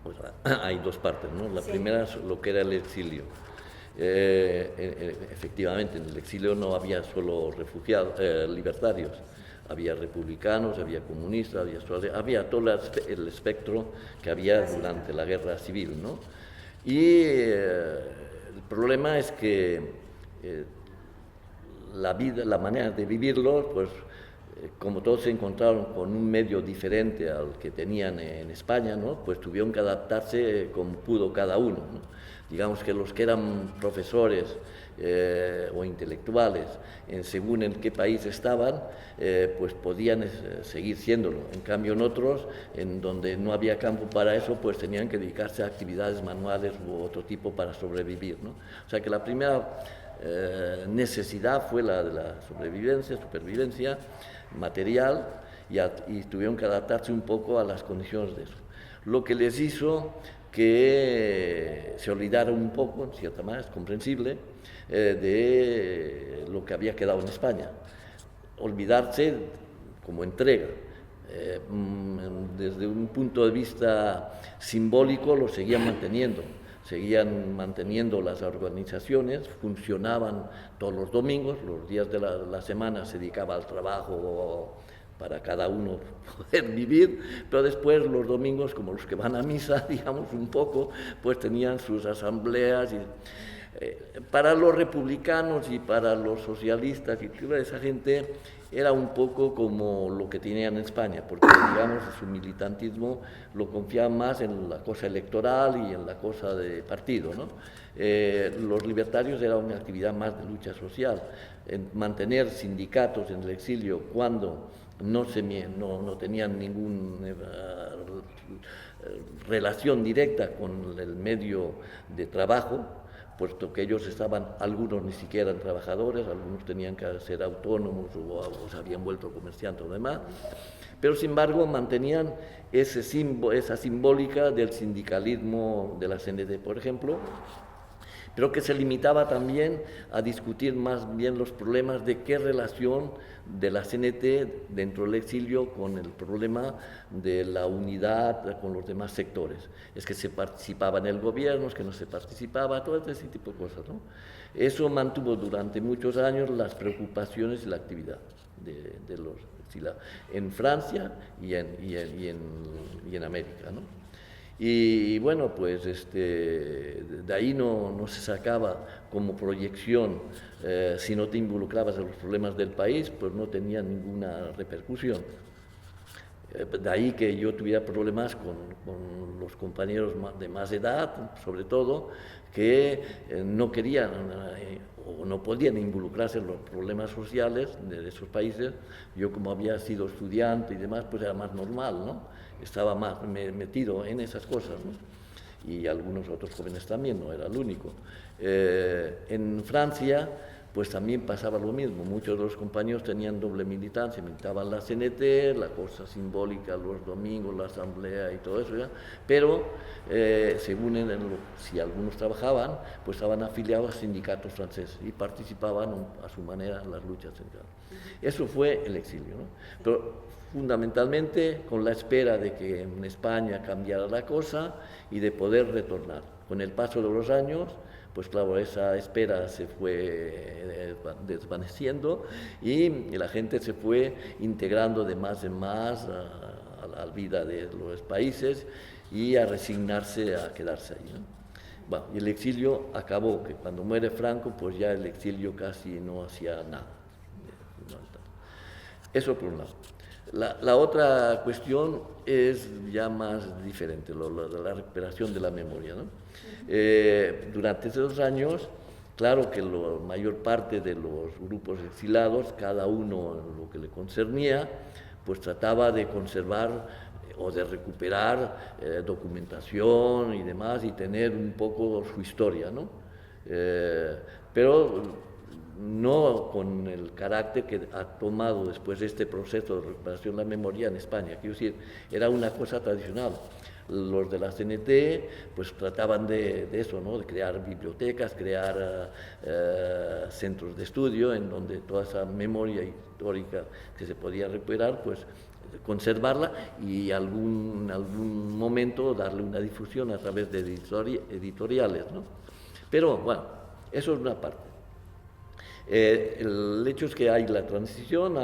Pues hay dos partes, ¿no? La Sí. primera es lo que era el exilio. Efectivamente, en el exilio no había solo refugiados, libertarios, había republicanos, había comunistas, había todo el espectro que había Así. durante la guerra civil, ¿no? Y el problema es que eh, la vida, la manera de vivirlo, pues como todos se encontraron con un medio diferente al que tenían en España, ¿no? Pues tuvieron que adaptarse como pudo cada uno, ¿no? Digamos que los que eran profesores o intelectuales, según en qué país estaban, pues podían seguir siéndolo. En cambio, en otros, en donde no había campo para eso, pues tenían que dedicarse a actividades manuales u otro tipo para sobrevivir, ¿no? O sea que la primera necesidad fue la de la supervivencia material y tuvieron que adaptarse un poco a las condiciones de eso. Lo que les hizo que se olvidaran un poco, en cierta manera, es comprensible, de lo que había quedado en España. Olvidarse como entrega. Desde un punto de vista simbólico lo seguían manteniendo las organizaciones, funcionaban todos los domingos, los días de la semana se dedicaba al trabajo para cada uno poder vivir, pero después los domingos, como los que van a misa, digamos, un poco, pues tenían sus asambleas y para los republicanos y para los socialistas y toda esa gente era un poco como lo que tenían en España, porque digamos su militantismo lo confiaban más en la cosa electoral y en la cosa de partido, ¿no? Los libertarios era una actividad más de lucha social, en mantener sindicatos en el exilio cuando no tenían ninguna relación directa con el medio de trabajo, puesto que ellos algunos ni siquiera eran trabajadores, algunos tenían que ser autónomos o se habían vuelto comerciantes o demás, pero sin embargo mantenían esa simbólica del sindicalismo de la CNT, por ejemplo, pero que se limitaba también a discutir más bien los problemas de qué relación de la CNT dentro del exilio con el problema de la unidad con los demás sectores. Es que se participaba en el gobierno, es que no se participaba, todo ese tipo de cosas, ¿no? Eso mantuvo durante muchos años las preocupaciones y la actividad de los exilados en Francia y en América, ¿no? Y bueno, pues de ahí no se sacaba como proyección, si no te involucrabas en los problemas del país, pues no tenía ninguna repercusión. De ahí que yo tuviera problemas con los compañeros de más edad, sobre todo, que no querían o no podían involucrarse en los problemas sociales de esos países. Yo, como había sido estudiante y demás, pues era más normal, ¿no? Estaba más metido en esas cosas, ¿no? Y algunos otros jóvenes también, no era el único. En Francia, pues también pasaba lo mismo. Muchos de los compañeros tenían doble militancia, militaban la CNT, la cosa simbólica, los domingos, la asamblea y todo eso, ¿ya? Pero según si algunos trabajaban, pues estaban afiliados a sindicatos franceses y participaban a su manera en las luchas sindicales. Eso fue el exilio, ¿no? Pero fundamentalmente con la espera de que en España cambiara la cosa y de poder retornar. Con el paso de los años, pues claro, esa espera se fue desvaneciendo y la gente se fue integrando de más en más a la vida de los países y a resignarse a quedarse ahí, ¿no? Bueno, y el exilio acabó, que cuando muere Franco, pues ya el exilio casi no hacía nada. Eso por un lado. La otra cuestión es ya más diferente, la recuperación de la memoria, ¿no? Durante esos años, claro que la mayor parte de los grupos exilados, cada uno en lo que le concernía, pues trataba de conservar o de recuperar documentación y demás y tener un poco su historia, ¿no? Pero no con el carácter que ha tomado después este proceso de recuperación de la memoria en España. Quiero decir, era una cosa tradicional. Los de la CNT pues trataban de eso, ¿no? De crear bibliotecas, crear centros de estudio en donde toda esa memoria histórica que se podía recuperar, pues conservarla y algún momento darle una difusión a través de editoriales, ¿no? Pero bueno, eso es una parte. El hecho es que hay la transición,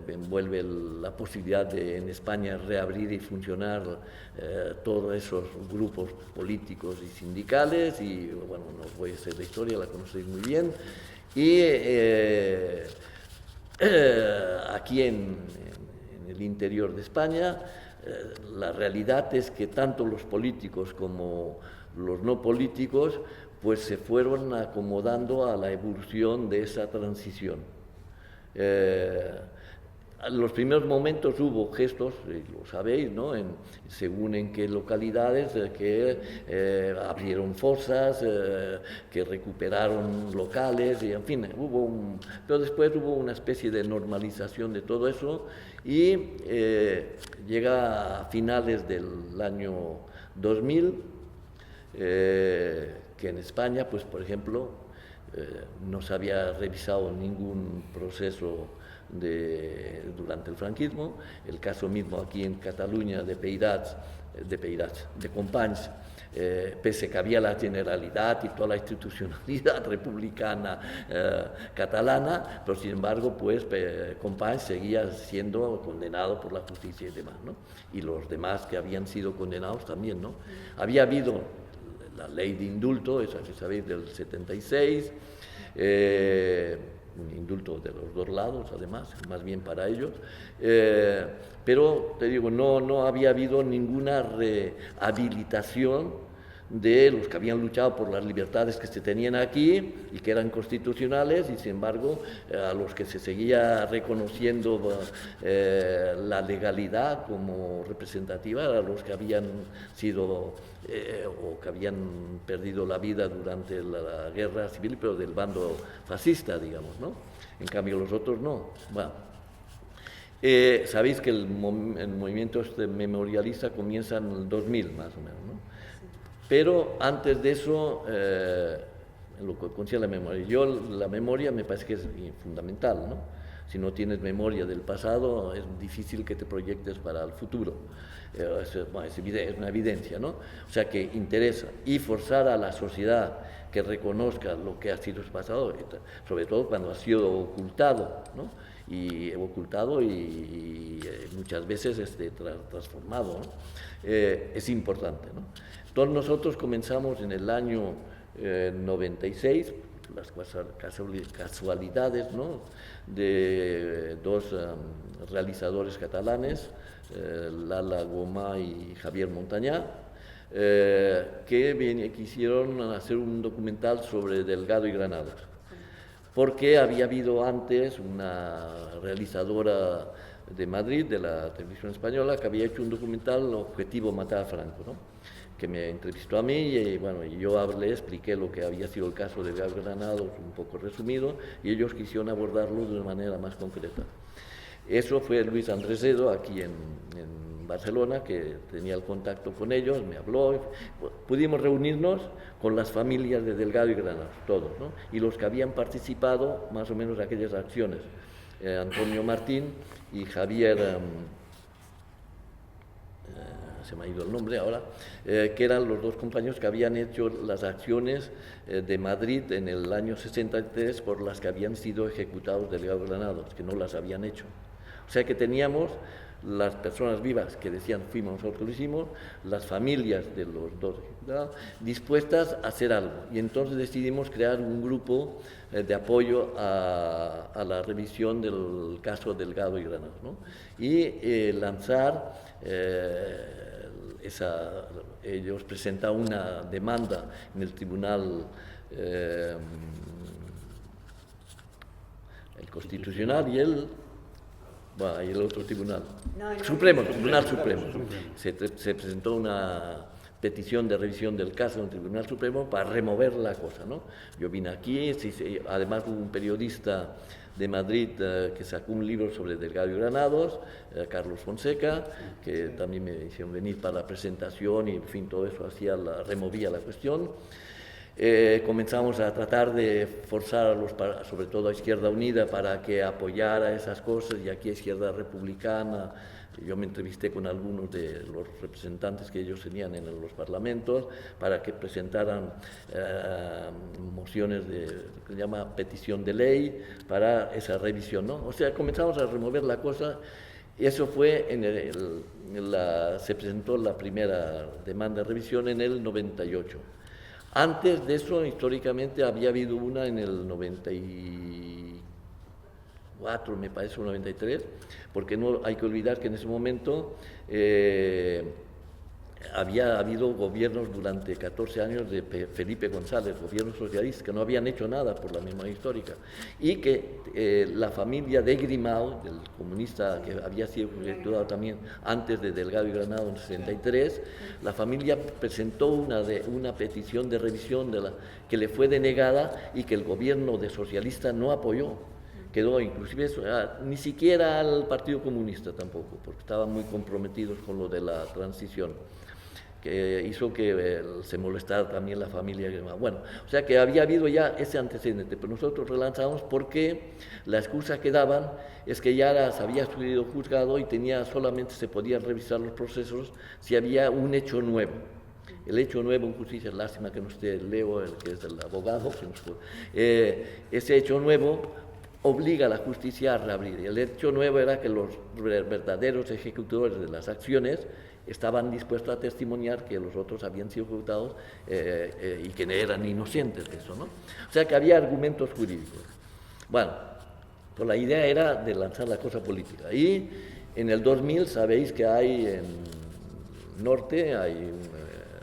envuelve la posibilidad de en España reabrir y funcionar todos esos grupos políticos y sindicales, y bueno, no voy a hacer la historia, la conocéis muy bien, y aquí en el interior de España la realidad es que tanto los políticos como los no políticos pues se fueron acomodando a la evolución de esa transición. En los primeros momentos hubo gestos, lo sabéis, ¿no? Según en qué localidades, que abrieron fosas, que recuperaron locales, y en fin, pero después hubo una especie de normalización de todo eso, y llega a finales del año 2000, que en España, pues por ejemplo, no se había revisado ningún proceso durante el franquismo. El caso mismo aquí en Cataluña de Companys, pese que había la Generalitat y toda la institucionalidad republicana catalana, pero sin embargo, pues Companys seguía siendo condenado por la justicia y demás, ¿no? Y los demás que habían sido condenados también, ¿no? Había habido la ley de indulto, esa que sabéis, del 76, un indulto de los dos lados, además, más bien para ellos, pero te digo, no había habido ninguna rehabilitación de los que habían luchado por las libertades que se tenían aquí y que eran constitucionales, y sin embargo a los que se seguía reconociendo la legalidad como representativa, a los que habían sido o que habían perdido la vida durante la guerra civil, pero del bando fascista, digamos, ¿no? En cambio los otros no. Bueno, sabéis que el movimiento memorialista comienza en el 2000, más o menos, ¿no? Pero antes de eso, en lo que concierne a la memoria, la memoria me parece que es fundamental, ¿no? Si no tienes memoria del pasado, es difícil que te proyectes para el futuro. Es una evidencia, ¿no? O sea que interesa y forzar a la sociedad que reconozca lo que ha sido el pasado, sobre todo cuando ha sido ocultado, ¿no? Y muchas veces transformado, ¿no? Es importante, ¿no? Entonces nosotros comenzamos en el año 96, las casualidades, ¿no? De dos realizadores catalanes, Lala Goma y Javier Montañá, que quisieron hacer un documental sobre Delgado y Granados, porque había habido antes una realizadora de Madrid, de la televisión española, que había hecho un documental, Objetivo Matar a Franco, ¿no? Que me entrevistó a mí y bueno, yo expliqué lo que había sido el caso de Delgado y Granados, un poco resumido, y ellos quisieron abordarlo de una manera más concreta. Eso fue Luis Andrés Edo, aquí en Barcelona, que tenía el contacto con ellos, me habló, pudimos reunirnos con las familias de Delgado y Granados, todos, ¿no? Y los que habían participado más o menos en aquellas acciones, Antonio Martín y Javier, se me ha ido el nombre ahora, que eran los dos compañeros que habían hecho las acciones de Madrid en el año 63 por las que habían sido ejecutados Delgado y Granados, que no las habían hecho. O sea que teníamos las personas vivas que decían fuimos nosotros que lo hicimos, las familias de los dos dispuestas a hacer algo, y entonces decidimos crear un grupo de apoyo a la revisión del caso Delgado y Granados, ¿no? Y lanzar ellos presentaron una demanda en el tribunal el Constitucional y el otro tribunal, Tribunal Supremo. Se presentó una petición de revisión del caso en el Tribunal Supremo para remover la cosa, ¿no? Yo vine aquí, además hubo un periodista de Madrid que sacó un libro sobre Delgado y Granados, Carlos Fonseca, que también me hicieron venir para la presentación y en fin, todo eso removía la cuestión. Comenzamos a tratar de forzar sobre todo a Izquierda Unida para que apoyara esas cosas, y aquí a Izquierda Republicana. Yo me entrevisté con algunos de los representantes que ellos tenían en los parlamentos para que presentaran mociones que se llama petición de ley para esa revisión, ¿no? O sea, comenzamos a remover la cosa, y eso fue se presentó la primera demanda de revisión en el 98. Antes de eso, históricamente, había habido una en el 94, me parece, o 93, porque no hay que olvidar que en ese momento había habido gobiernos durante 14 años de Felipe González, gobiernos socialistas, que no habían hecho nada por la memoria histórica, y que la familia de Grimau, del comunista que había sido ejecutado también antes de Delgado y Granados en 63, la familia presentó una petición de revisión que le fue denegada y que el gobierno de socialista no apoyó. Quedó inclusive ni siquiera al Partido Comunista tampoco, porque estaban muy comprometidos con lo de la transición, que hizo que se molestara también la familia. Bueno, o sea que había habido ya ese antecedente, pero nosotros relanzamos porque la excusa que daban es que ya se había sido juzgado y solamente se podían revisar los procesos si había un hecho nuevo. El hecho nuevo en justicia, es lástima que no esté Leo, que es el abogado, ese hecho nuevo obliga a la justicia a reabrir. El hecho nuevo era que los verdaderos ejecutores de las acciones estaban dispuestos a testimoniar que los otros habían sido ejecutados y que eran inocentes de eso, ¿no? O sea que había argumentos jurídicos. Bueno, pues la idea era de lanzar la cosa política. Y en el 2000 sabéis que hay en Norte, hay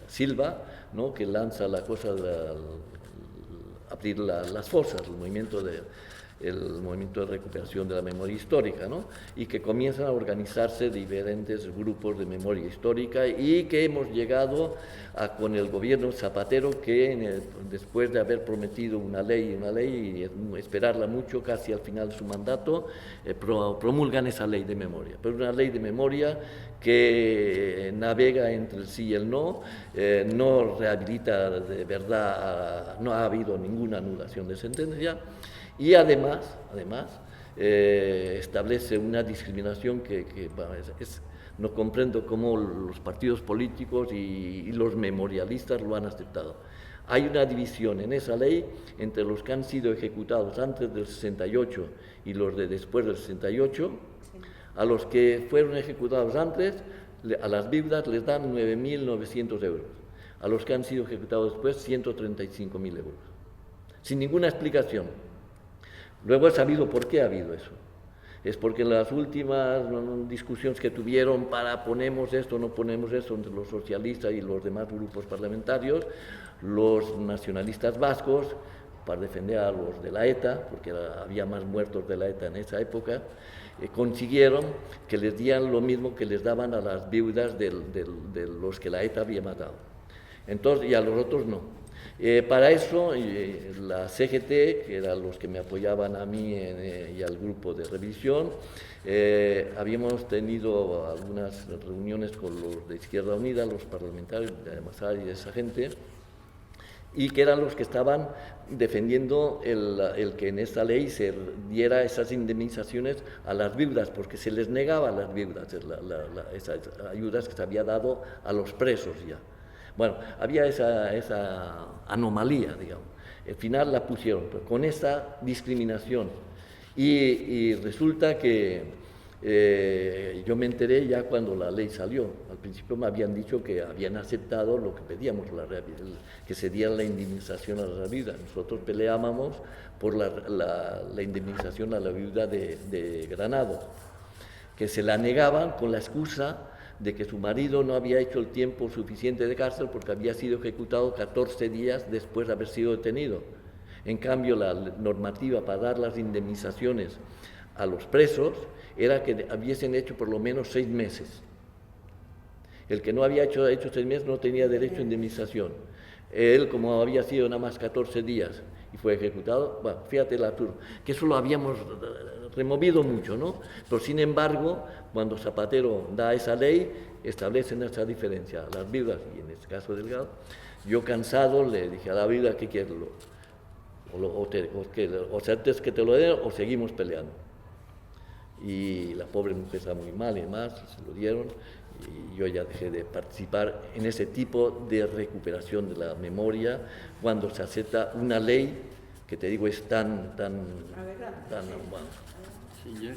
Silva, ¿no?, que lanza la cosa abrir las fosas, el movimiento de recuperación de la memoria histórica, ¿no?, y que comienzan a organizarse diferentes grupos de memoria histórica, y que hemos llegado con el gobierno Zapatero, que después de haber prometido una ley y esperarla mucho, casi al final de su mandato, promulgan esa ley de memoria, pero una ley de memoria que navega entre el sí y el no, no rehabilita de verdad, no ha habido ninguna anulación de sentencia. Y además establece una discriminación que no comprendo cómo los partidos políticos y los memorialistas lo han aceptado. Hay una división en esa ley entre los que han sido ejecutados antes del 68 y los de después del 68. A los que fueron ejecutados antes, a las viudas les dan 9.900 euros. A los que han sido ejecutados después, 135.000 euros. Sin ninguna explicación. Luego he sabido por qué ha habido eso. Es porque en las últimas discusiones que tuvieron para ponemos esto, no ponemos esto, entre los socialistas y los demás grupos parlamentarios, los nacionalistas vascos, para defender a los de la ETA, porque había más muertos de la ETA en esa época, consiguieron que les dieran lo mismo que les daban a las viudas de los que la ETA había matado. Entonces, y a los otros no. Para eso, la CGT, que eran los que me apoyaban a mí y al grupo de revisión, habíamos tenido algunas reuniones con los de Izquierda Unida, los parlamentarios de Masari y de esa gente, y que eran los que estaban defendiendo el que en esta ley se diera esas indemnizaciones a las viudas, porque se les negaba a las viudas esas ayudas que se había dado a los presos ya. Bueno, había esa anomalía, digamos. Al final la pusieron, pero con esa discriminación. Y resulta que yo me enteré ya cuando la ley salió. Al principio me habían dicho que habían aceptado lo que pedíamos, que se diera la indemnización a las viudas. Nosotros peleábamos por la indemnización a la viuda de Granados, que se la negaban con la excusa de que su marido no había hecho el tiempo suficiente de cárcel porque había sido ejecutado 14 días después de haber sido detenido. En cambio, la normativa para dar las indemnizaciones a los presos era que hubiesen hecho por lo menos 6 meses. El que no había hecho 6 meses no tenía derecho a indemnización. Él, como había sido nada más 14 días y fue ejecutado, bueno, fíjate el absurdo, que eso lo habíamos removido mucho, ¿no? Pero sin embargo, cuando Zapatero da esa ley, establecen esa diferencia. Las viudas, y en este caso Delgado, yo cansado le dije a la viuda, ¿qué quieres? O certeza que te lo den o seguimos peleando. Y la pobre mujer estaba muy mal y demás, y se lo dieron, y yo ya dejé de participar en ese tipo de recuperación de la memoria cuando se acepta una ley que te digo es tan bueno. Sí,